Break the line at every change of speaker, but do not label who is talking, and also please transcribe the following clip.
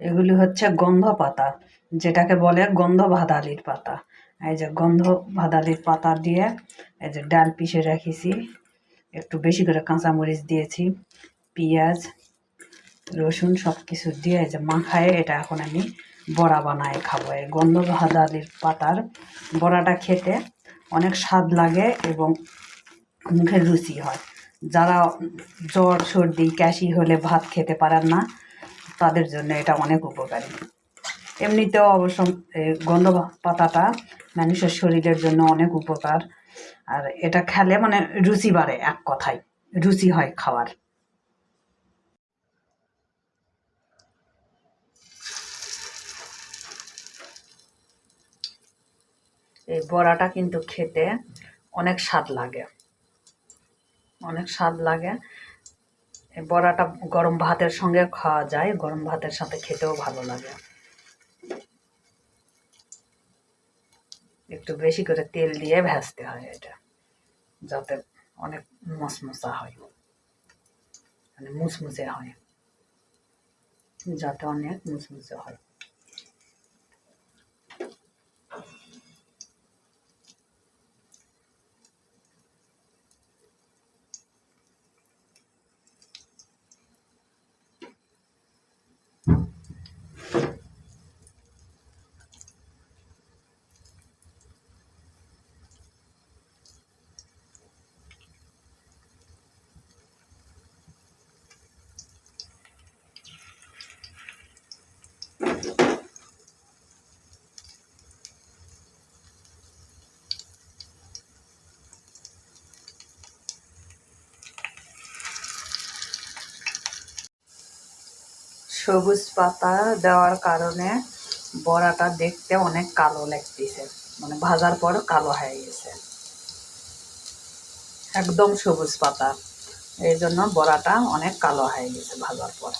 এগুলি হচ্ছে গন্ধ পাতা, যেটাকে বলে গন্ধ ভাদালির পাতা। এই যে গন্ধ ভাদালির পাতা দিয়ে এই যে ডাল পিষে রেখেছি, একটু বেশি করে কাঁচামরিচ দিয়েছি, পেঁয়াজ রসুন সব কিছু দিয়ে এই যে মাখায় এটা এখন আমি বড়া বানায় খাবো। এই গন্ধ ভাদালির পাতার বড়াটা খেতে অনেক স্বাদ লাগে এবং মুখের রুচি হয়। যারা জ্বর সর্দি কাশি হলে ভাত খেতে পারেন না, তাদের জন্য এটা অনেক উপকারী। এমনিতেও অবশ্য গন্ধ পাতাটা মানুষের শরীরের জন্য অনেক উপকার, আর এটা খেলে মানে রুচি বাড়ে, এক কথায় রুচি হয় খাওয়ার। এই বড়াটা কিন্তু খেতে অনেক স্বাদ লাগে, অনেক স্বাদ লাগে। এই বড়াটা গরম ভাতের সঙ্গে খাওয়া যায়, গরম ভাতের সাথে খেতেও ভালো লাগে। একটু বেশি করে তেল দিয়ে ভাজতে হয় এটা, যাতে অনেক মশমশা হয়, মানে মুসমুসে হয়, যাতে অনেক মুসমুসে হয়। সবুজ পাতা দেওয়ার কারণে বড়াটা দেখতে অনেক কালো লাগতেছে, মানে ভাজার পর কালো হয়ে গেছে। একদম সবুজ পাতা, এই জন্য বড়াটা অনেক কালো হয়ে গেছে ভাজার পর।